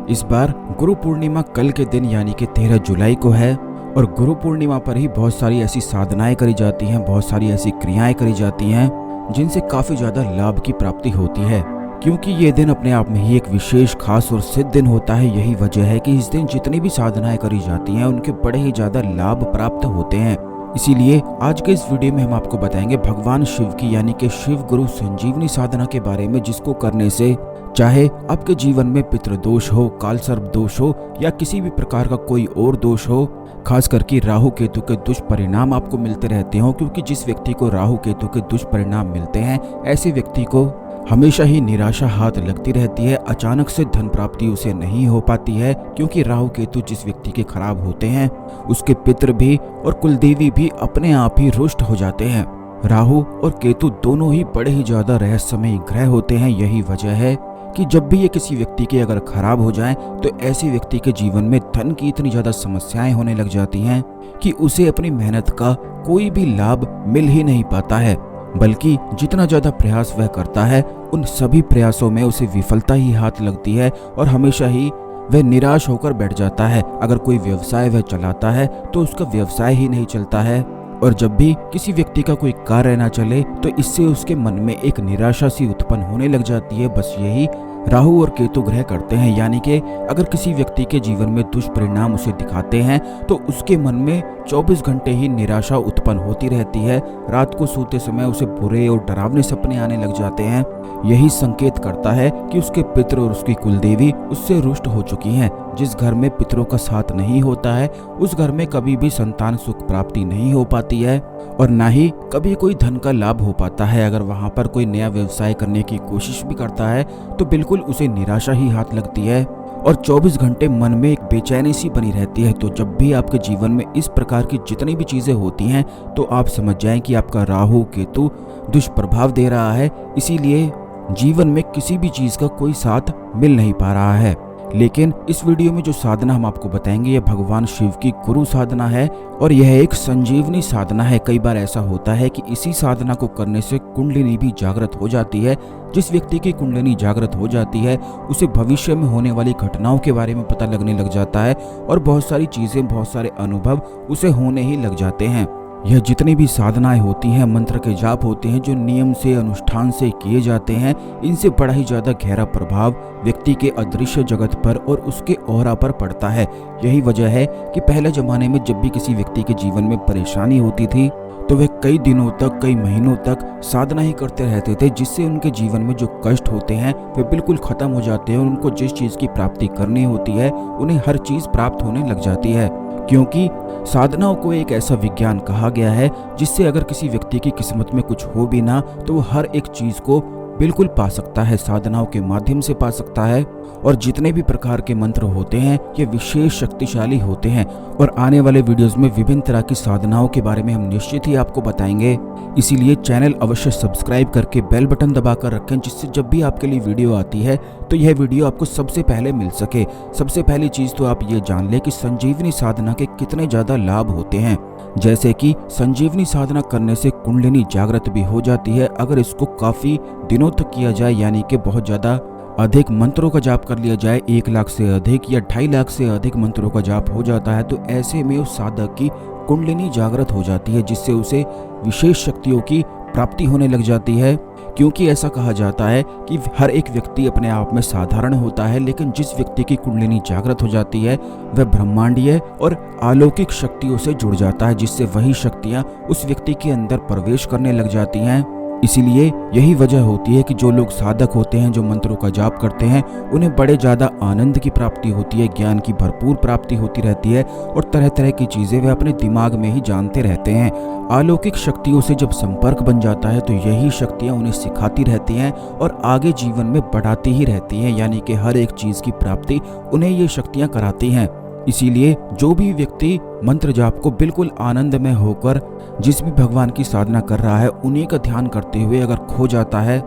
इस बार गुरु पूर्णिमा कल के दिन यानी कि 13 जुलाई को है और गुरु पूर्णिमा पर ही बहुत सारी ऐसी साधनाएं करी जाती हैं, बहुत सारी ऐसी क्रियाएं करी जाती हैं जिनसे काफ़ी ज़्यादा लाभ की प्राप्ति होती है। क्योंकि ये दिन अपने आप में ही एक विशेष, खास और सिद्ध दिन होता है। यही वजह है कि इस दिन जितनी भी साधनाएं करी जाती हैं उनके बड़े ही ज़्यादा लाभ प्राप्त होते हैं। इसीलिए आज के इस वीडियो में हम आपको बताएंगे भगवान शिव की यानी कि शिव गुरु संजीवनी साधना के बारे में, जिसको करने से चाहे आपके जीवन में पितृदोष हो, काल सर्प दोष हो या किसी भी प्रकार का कोई और दोष हो, खास करके राहु केतु के दुष्परिणाम आपको मिलते रहते हो। क्योंकि जिस व्यक्ति को राहु केतु के दुष्परिणाम मिलते हैं, ऐसे व्यक्ति को हमेशा ही निराशा हाथ लगती रहती है। अचानक से धन प्राप्ति उसे नहीं हो पाती है, क्योंकि राहु केतु जिस व्यक्ति के खराब होते हैं उसके पितृ भी और कुलदेवी भी अपने आप ही रुष्ट हो जाते हैं। राहु और केतु दोनों ही बड़े ही ज्यादा रहस्यमयी ग्रह होते हैं। यही वजह है कि जब भी ये किसी व्यक्ति के अगर खराब हो जाएं तो ऐसे व्यक्ति के जीवन में धन की इतनी ज्यादा समस्याएं होने लग जाती हैं कि उसे अपनी मेहनत का कोई भी लाभ मिल ही नहीं पाता है। बल्कि जितना ज्यादा प्रयास वह करता है उन सभी प्रयासों में उसे विफलता ही हाथ लगती है और हमेशा ही वह निराश होकर बैठ जाता है। अगर कोई व्यवसाय वह चलाता है तो उसका व्यवसाय ही नहीं चलता है, और जब भी किसी व्यक्ति का कोई कार्य ना चले तो इससे उसके मन में एक निराशा सी उत्पन्न होने लग जाती है। बस यही राहु और केतु ग्रह करते हैं। यानी कि अगर किसी व्यक्ति के जीवन में दुष्परिणाम उसे दिखाते हैं तो उसके मन में 24 घंटे ही निराशा उत्पन्न होती रहती है। रात को सोते समय उसे बुरे और डरावने सपने आने लग जाते हैं। यही संकेत करता है कि उसके पितृ और उसकी कुलदेवी उससे रुष्ट हो चुकी हैं। जिस घर में पितरों का साथ नहीं होता है उस घर में कभी भी संतान सुख प्राप्ति नहीं हो पाती है और ना ही कभी कोई धन का लाभ हो पाता है। अगर वहां पर कोई नया व्यवसाय करने की कोशिश भी करता है तो बिल्कुल उसे निराशा ही हाथ लगती है और 24 घंटे मन में एक बेचैनी सी बनी रहती है। तो जब भी आपके जीवन में इस प्रकार की जितनी भी चीजें होती हैं तो आप समझ जाएं कि आपका राहु केतु दुष्प्रभाव दे रहा है। इसीलिए जीवन में किसी भी चीज का कोई साथ मिल नहीं पा रहा है। लेकिन इस वीडियो में जो साधना हम आपको बताएंगे यह भगवान शिव की गुरु साधना है और यह एक संजीवनी साधना है। कई बार ऐसा होता है कि इसी साधना को करने से कुंडलिनी भी जागृत हो जाती है। जिस व्यक्ति की कुंडलिनी जागृत हो जाती है उसे भविष्य में होने वाली घटनाओं के बारे में पता लगने लग जाता है और बहुत सारी चीजें, बहुत सारे अनुभव उसे होने ही लग जाते हैं। यह जितनी भी साधनाएं होती हैं, मंत्र के जाप होते हैं जो नियम से, अनुष्ठान से किए जाते हैं, इनसे बड़ा ही ज्यादा गहरा प्रभाव व्यक्ति के अदृश्य जगत पर और उसके ऑरा पर पड़ता है। यही वजह है कि पहले जमाने में जब भी किसी व्यक्ति के जीवन में परेशानी होती थी तो वे कई दिनों तक, कई महीनों तक साधना ही करते रहते थे, जिससे उनके जीवन में जो कष्ट होते हैं वे बिल्कुल खत्म हो जाते हैं और उनको जिस चीज की प्राप्ति करनी होती है उन्हें हर चीज प्राप्त होने लग जाती है। क्योंकि साधनाओं को एक ऐसा विज्ञान कहा गया है जिससे अगर किसी व्यक्ति की किस्मत में कुछ हो भी ना तो वो हर एक चीज को बिल्कुल पा सकता है, साधनाओं के माध्यम से पा सकता है। और जितने भी प्रकार के मंत्र होते हैं ये विशेष शक्तिशाली होते हैं और आने वाले वीडियोस में विभिन्न तरह की साधनाओं के बारे में हम निश्चित ही आपको बताएंगे। इसीलिए चैनल अवश्य सब्सक्राइब करके बेल बटन दबाकर रखें, जिससे जब भी आपके लिए वीडियो आती है तो यह वीडियो आपको सबसे पहले मिल सके। सबसे पहली चीज तो आप ये जान लें कि संजीवनी साधना के कितने ज्यादा लाभ होते हैं। जैसे कि संजीवनी साधना करने से कुंडलिनी जागृत भी हो जाती है अगर इसको काफी दिनों तक किया जाए, यानी कि बहुत ज्यादा अधिक मंत्रों का जाप कर लिया जाए, 1 लाख से अधिक या 2.5 लाख से अधिक मंत्रों का जाप हो जाता है, तो ऐसे में उस साधक की कुंडलिनी जागृत हो जाती है, जिससे उसे विशेष शक्तियों की प्राप्ति होने लग जाती है। क्योंकि ऐसा कहा जाता है कि हर एक व्यक्ति अपने आप में साधारण होता है, लेकिन जिस व्यक्ति की कुंडलिनी जागृत हो जाती है वह ब्रह्मांडीय और अलौकिक शक्तियों से जुड़ जाता है, जिससे वही शक्तियां उस व्यक्ति के अंदर प्रवेश करने लग जाती हैं। इसीलिए यही वजह होती है कि जो लोग साधक होते हैं, जो मंत्रों का जाप करते हैं, उन्हें बड़े ज्यादा आनंद की प्राप्ति होती है, ज्ञान की भरपूर प्राप्ति होती रहती है और तरह तरह की चीजें वे अपने दिमाग में ही जानते रहते हैं। अलौकिक शक्तियों से जब संपर्क बन जाता है तो यही शक्तियां उन्हें सिखाती रहती हैं और आगे जीवन में बढ़ाती ही रहती हैं, यानी कि हर एक चीज की प्राप्ति उन्हें ये शक्तियां कराती हैं। इसीलिए जो भी व्यक्ति मंत्र जाप को बिल्कुल आनंद में होकर जिस भी भगवान की साधना कर रहा है उन्हीं का ध्यान करते हुए अगर खो जाता है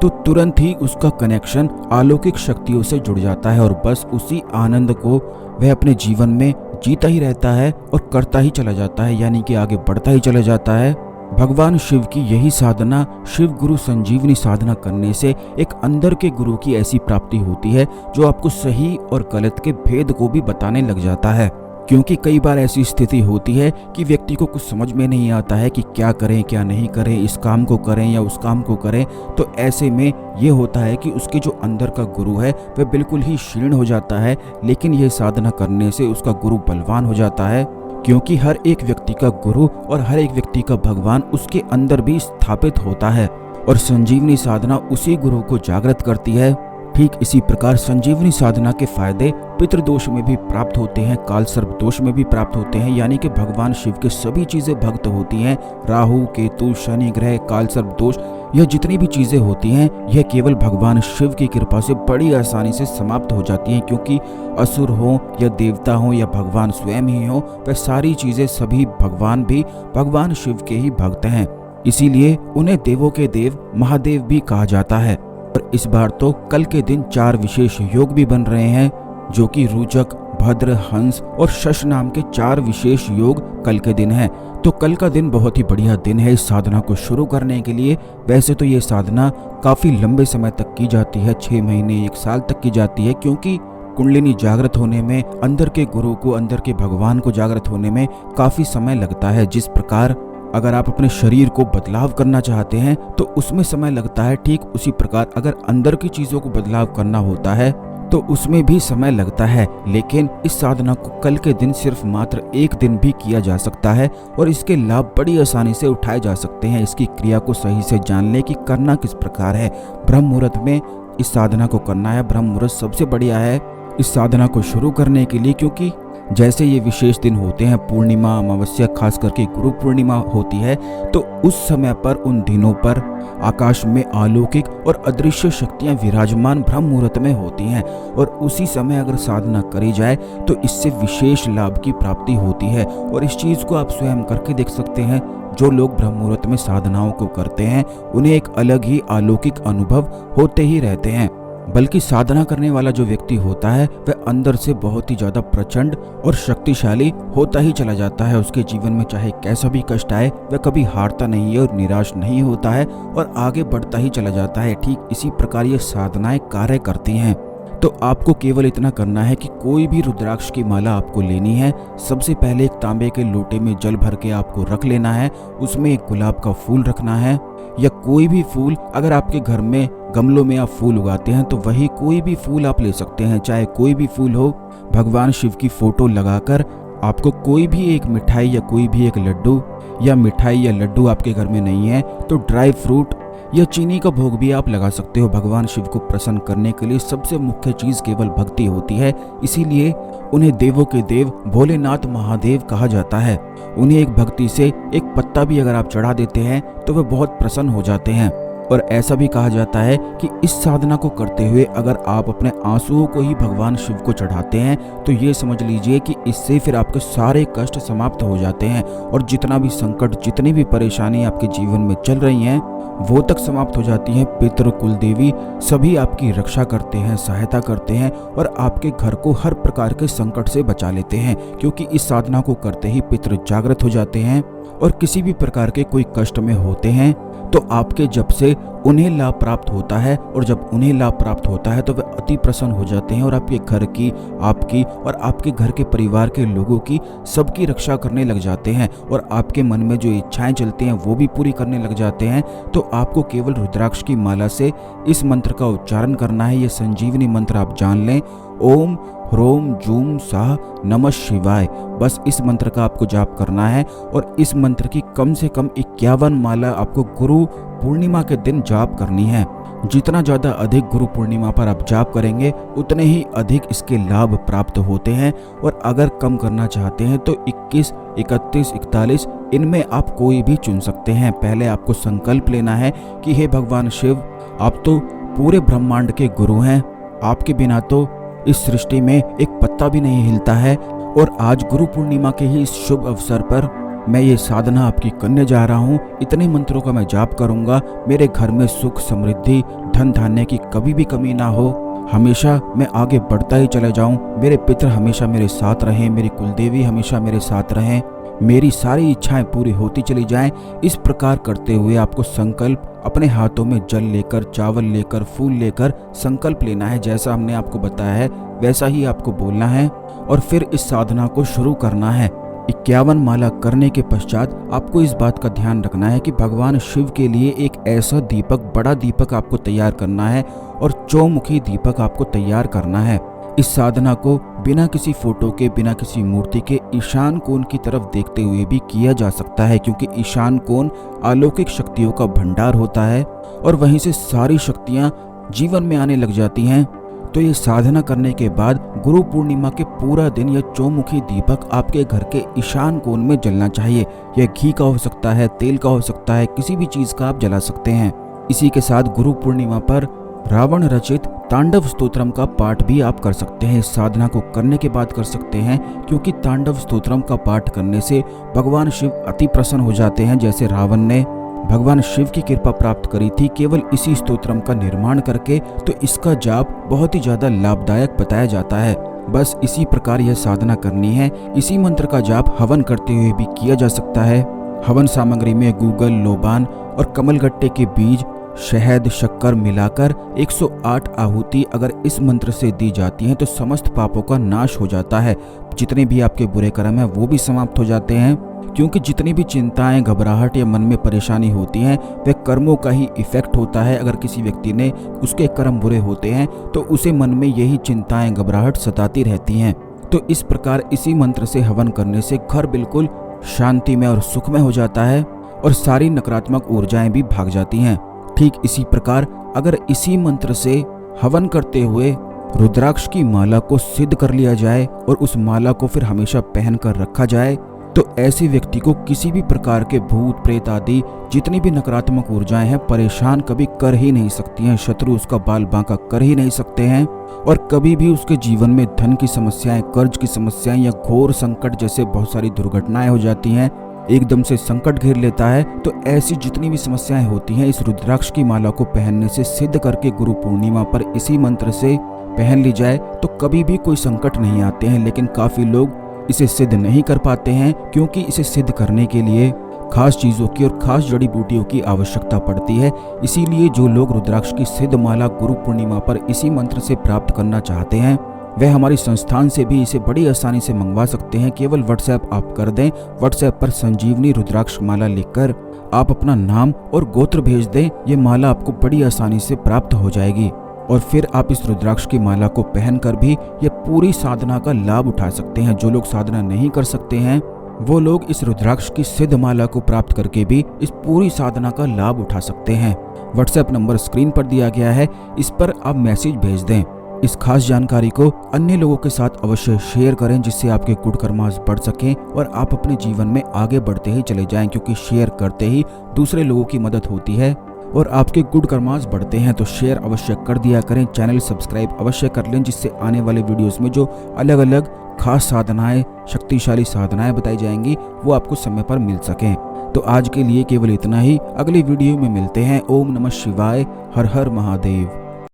तो तुरंत ही उसका कनेक्शन अलौकिक शक्तियों से जुड़ जाता है और बस उसी आनंद को वह अपने जीवन में जीता ही रहता है और करता ही चला जाता है, यानी कि आगे बढ़ता ही चला जाता है। भगवान शिव की यही साधना, शिव गुरु संजीवनी साधना करने से एक अंदर के गुरु की ऐसी प्राप्ति होती है जो आपको सही और गलत के भेद को भी बताने लग जाता है। क्योंकि कई बार ऐसी स्थिति होती है कि व्यक्ति को कुछ समझ में नहीं आता है कि क्या करें क्या नहीं करें, इस काम को करें या उस काम को करें। तो ऐसे में ये होता है कि उसके जो अंदर का गुरु है वह बिल्कुल ही क्षीण हो जाता है, लेकिन ये साधना करने से उसका गुरु बलवान हो जाता है। क्योंकि हर एक व्यक्ति का गुरु और हर एक व्यक्ति का भगवान उसके अंदर भी स्थापित होता है और संजीवनी साधना उसी गुरु को जागृत करती है। ठीक इसी प्रकार संजीवनी साधना के फायदे पितृदोष में भी प्राप्त होते हैं, काल सर्प दोष में भी प्राप्त होते हैं। यानी कि भगवान शिव के सभी चीजें भक्त होती हैं। राहु, केतु, शनि ग्रह, काल सर्प दोष, यह जितनी भी चीजें होती हैं यह केवल भगवान शिव की कृपा से बड़ी आसानी से समाप्त हो जाती हैं। क्योंकि असुर हो या देवता हो या भगवान स्वयं ही हो, वह सारी चीजें सभी भगवान भी भगवान शिव के ही भक्त हैं। इसीलिए उन्हें देवों के देव महादेव भी कहा जाता है। और इस बार तो कल के दिन 4 विशेष योग भी बन रहे हैं, जो कि रुचक, भद्र, हंस और शश नाम के 4 विशेष योग कल के दिन है। तो कल का दिन बहुत ही बढ़िया दिन है इस साधना को शुरू करने के लिए। वैसे तो ये साधना काफी लंबे समय तक की जाती है, 6 महीने 1 साल तक की जाती है। क्योंकि कुंडलिनी जागृत होने में, अंदर के गुरु को, अंदर के भगवान को जागृत होने में काफी समय लगता है। जिस प्रकार अगर आप अपने शरीर को बदलाव करना चाहते हैं तो उसमें समय लगता है, ठीक उसी प्रकार अगर अंदर की चीजों को बदलाव करना होता है तो उसमें भी समय लगता है। लेकिन इस साधना को कल के दिन सिर्फ मात्र 1 दिन भी किया जा सकता है और इसके लाभ बड़ी आसानी से उठाए जा सकते हैं। इसकी क्रिया को सही से जान ले कि करना किस प्रकार है। ब्रह्म मुहूर्त में इस साधना को करना है। ब्रह्म मुहूर्त सबसे बढ़िया है इस साधना को शुरू करने के लिए, क्योंकि जैसे ये विशेष दिन होते हैं, पूर्णिमा, अमावस्या, खास करके गुरु पूर्णिमा होती है, तो उस समय पर, उन दिनों पर आकाश में अलौकिक और अदृश्य शक्तियां विराजमान ब्रह्म मुहूर्त में होती हैं। और उसी समय अगर साधना करी जाए तो इससे विशेष लाभ की प्राप्ति होती है। और इस चीज को आप स्वयं करके देख सकते हैं। जो लोग ब्रह्म मुहूर्त में साधनाओं को करते हैं उन्हें एक अलग ही अलौकिक अनुभव होते ही रहते हैं। बल्कि साधना करने वाला जो व्यक्ति होता है वह अंदर से बहुत ही ज्यादा प्रचंड और शक्तिशाली होता ही चला जाता है। उसके जीवन में चाहे कैसा भी कष्ट आए वह कभी हारता नहीं है और निराश नहीं होता है और आगे बढ़ता ही चला जाता है। ठीक इसी प्रकार ये साधनाएं कार्य करती हैं। तो आपको केवल इतना करना है कि कोई भी रुद्राक्ष की माला आपको लेनी है। सबसे पहले एक तांबे के लोटे में जल भर के आपको रख लेना है। उसमें एक गुलाब का फूल रखना है या कोई भी फूल, अगर आपके घर में गमलों में आप फूल उगाते हैं तो वही कोई भी फूल आप ले सकते हैं, चाहे कोई भी फूल हो। भगवान शिव की फोटो लगाकर आपको कोई भी एक मिठाई या कोई भी एक लड्डू, या मिठाई या लड्डू आपके घर में नहीं है तो ड्राई फ्रूट या चीनी का भोग भी आप लगा सकते हो। भगवान शिव को प्रसन्न करने के लिए सबसे मुख्य चीज केवल भक्ति होती है। इसीलिए उन्हें देवों के देव भोलेनाथ महादेव कहा जाता है। उन्हें एक भक्ति से एक पत्ता भी अगर आप चढ़ा देते हैं तो वे बहुत प्रसन्न हो जाते हैं। और ऐसा भी कहा जाता है कि इस साधना को करते हुए अगर आप अपने आंसुओं को ही भगवान शिव को चढ़ाते हैं तो ये समझ लीजिए कि इससे फिर आपके सारे कष्ट समाप्त हो जाते हैं और जितना भी संकट, जितनी भी परेशानी आपके जीवन में चल रही हैं वो तक समाप्त हो जाती हैं। पितृ, कुल देवी सभी आपकी रक्षा करते हैं, सहायता करते हैं और आपके घर को हर प्रकार के संकट से बचा लेते हैं। क्योंकि इस साधना को करते ही पितृ जागृत हो जाते हैं और किसी भी प्रकार के कोई कष्ट में होते हैं तो आपके जप से उन्हें लाभ प्राप्त होता है। और जब उन्हें लाभ प्राप्त होता है तो वे अति प्रसन्न हो जाते हैं और आपके घर की, आपकी और आपके घर के परिवार के लोगों की सबकी रक्षा करने लग जाते हैं और आपके मन में जो इच्छाएं चलती हैं वो भी पूरी करने लग जाते हैं। तो आपको केवल रुद्राक्ष की माला से इस मंत्र का उच्चारण करना है। ये संजीवनी मंत्र आप जान लें, ओम ह्रोम जूम साह नमः शिवाय। बस इस मंत्र का आपको जाप करना है और इस मंत्र की कम से कम 51 माला आपको गुरु पूर्णिमा के दिन जाप करनी है। जितना ज़्यादा अधिक गुरु पूर्णिमा पर आप जाप करेंगे उतने ही अधिक इसके लाभ प्राप्त होते हैं। और अगर कम करना चाहते हैं तो 21, 31, 41 इनमें आप कोई भी चुन सकते हैं। पहले आपको संकल्प लेना है कि हे भगवान शिव, आप तो पूरे ब्रह्मांड के गुरु हैं, आपके बिना तो इस सृष्टि में एक पत्ता भी नहीं हिलता है। और आज गुरु पूर्णिमा के ही इस शुभ अवसर पर मैं ये साधना आपकी करने जा रहा हूँ। इतने मंत्रों का मैं जाप करूँगा, मेरे घर में सुख, समृद्धि, धन धान्य की कभी भी कमी ना हो, हमेशा मैं आगे बढ़ता ही चला जाऊँ, मेरे पितृ हमेशा मेरे साथ रहें, मेरी कुलदेवी हमेशा मेरे साथ रहें, मेरी सारी इच्छाएं पूरी होती चली जाएं। इस प्रकार करते हुए आपको संकल्प अपने हाथों में जल लेकर, चावल लेकर, फूल लेकर संकल्प लेना है। जैसा हमने आपको बताया है वैसा ही आपको बोलना है और फिर इस साधना को शुरू करना है। 51 माला करने के पश्चात आपको इस बात का ध्यान रखना है कि भगवान शिव के लिए एक ऐसा दीपक, बड़ा दीपक आपको तैयार करना है और चौमुखी दीपक आपको तैयार करना है। इस साधना को बिना किसी फोटो के, बिना किसी मूर्ति के ईशान कोण की तरफ देखते हुए भी किया जा सकता है, क्योंकि ईशान कोण अलौकिक शक्तियों का भंडार होता है और वहीं से सारी शक्तियां जीवन में आने लग जाती हैं। तो ये साधना करने के बाद गुरु पूर्णिमा के पूरा दिन यह चौमुखी दीपक आपके घर के ईशान कोण में जलना चाहिए। यह घी का हो सकता है, तेल का हो सकता है, किसी भी चीज का आप जला सकते हैं। इसी के साथ गुरु पूर्णिमा पर रावण रचित तांडव स्तोत्रम का पाठ भी आप कर सकते हैं। इस साधना को करने के बाद कर सकते हैं, क्योंकि तांडव स्तोत्रम का पाठ करने से भगवान शिव अति प्रसन्न हो जाते हैं। जैसे रावण ने भगवान शिव की कृपा प्राप्त करी थी केवल इसी स्तोत्रम का निर्माण करके, तो इसका जाप बहुत ही ज्यादा लाभदायक बताया जाता है। बस इसी प्रकार यह साधना करनी है। इसी मंत्र का जाप हवन करते हुए भी किया जा सकता है। हवन सामग्री में गूगल, लोबान और कमलगट्टे के बीज, शहद, शक्कर मिलाकर 108 आहुति अगर इस मंत्र से दी जाती हैं तो समस्त पापों का नाश हो जाता है। जितने भी आपके बुरे कर्म हैं वो भी समाप्त हो जाते हैं, क्योंकि जितनी भी चिंताएं, घबराहट या मन में परेशानी होती हैं वह कर्मों का ही इफेक्ट होता है। अगर किसी व्यक्ति ने, उसके कर्म बुरे होते हैं तो उसे मन में यही चिंताएं, घबराहट सताती रहती हैं। तो इस प्रकार इसी मंत्र से हवन करने से घर बिल्कुल शांतिमय और सुखमय हो जाता है और सारी नकारात्मक ऊर्जाएं भी भाग जाती हैं। ठीक इसी प्रकार अगर इसी मंत्र से हवन करते हुए रुद्राक्ष की माला को सिद्ध कर लिया जाए और उस माला को फिर हमेशा पहन कर रखा जाए, तो ऐसे व्यक्ति को किसी भी प्रकार के भूत प्रेत आदि जितनी भी नकारात्मक ऊर्जाएं हैं परेशान कभी कर ही नहीं सकती हैं। शत्रु उसका बाल बांका कर ही नहीं सकते हैं और कभी भी उसके जीवन में धन की समस्याएं, कर्ज की समस्याएं या घोर संकट जैसे बहुत सारी दुर्घटनाएं हो जाती हैं, एकदम से संकट घेर लेता है। तो ऐसी जितनी भी समस्याएं होती हैं इस रुद्राक्ष की माला को पहनने से सिद्ध करके गुरु पूर्णिमा पर इसी मंत्र से पहन ली जाए तो कभी भी कोई संकट नहीं आते हैं। लेकिन काफी लोग इसे सिद्ध नहीं कर पाते हैं, क्योंकि इसे सिद्ध करने के लिए खास चीजों की और खास जड़ी बूटियों की आवश्यकता पड़ती है। इसीलिए जो लोग रुद्राक्ष की सिद्ध माला गुरु पूर्णिमा पर इसी मंत्र से प्राप्त करना चाहते हैं वह हमारी संस्थान से भी इसे बड़ी आसानी से मंगवा सकते हैं। केवल व्हाट्सएप आप कर दें, व्हाट्सएप पर संजीवनी रुद्राक्ष माला लिखकर आप अपना नाम और गोत्र भेज दें, ये माला आपको बड़ी आसानी से प्राप्त हो जाएगी और फिर आप इस रुद्राक्ष की माला को पहनकर भी ये पूरी साधना का लाभ उठा सकते हैं। जो लोग साधना नहीं कर सकते हैं वो लोग इस रुद्राक्ष की सिद्ध माला को प्राप्त करके भी इस पूरी साधना का लाभ उठा सकते हैं। व्हाट्सएप नंबर स्क्रीन पर दिया गया है, इस पर आप मैसेज भेज दें। इस खास जानकारी को अन्य लोगों के साथ अवश्य शेयर करें, जिससे आपके गुड कर्मास बढ़ सकें और आप अपने जीवन में आगे बढ़ते ही चले जाएं, क्योंकि शेयर करते ही दूसरे लोगों की मदद होती है और आपके गुड कर्मास बढ़ते हैं। तो शेयर अवश्य कर दिया करें, चैनल सब्सक्राइब अवश्य कर लें, जिससे आने वाले वीडियोस में जो अलग अलग खास साधनाएं, शक्तिशाली साधनाएं बताई जाएंगी वो आपको समय पर मिल सकें। तो आज के लिए केवल इतना ही, अगली वीडियो में मिलते हैं। ओम नमः शिवाय, हर हर महादेव।